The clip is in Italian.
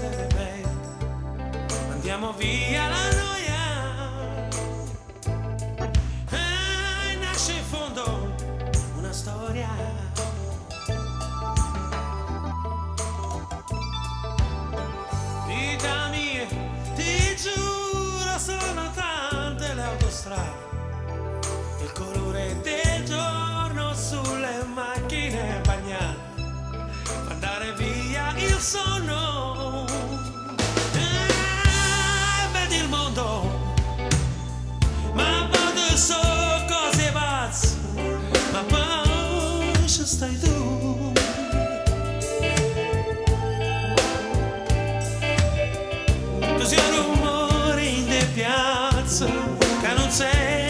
essere meglio, mandiamo via la noia e nasce in fondo una storia. Vita mia, ti giuro, sono tante le autostrade, il colore del giorno sulle macchine bagnate, andare via il sonno. Vedi il mondo, ma vado so cose pazze, ma poi ci stai tu. Tu sei un rumore in piazza che non sei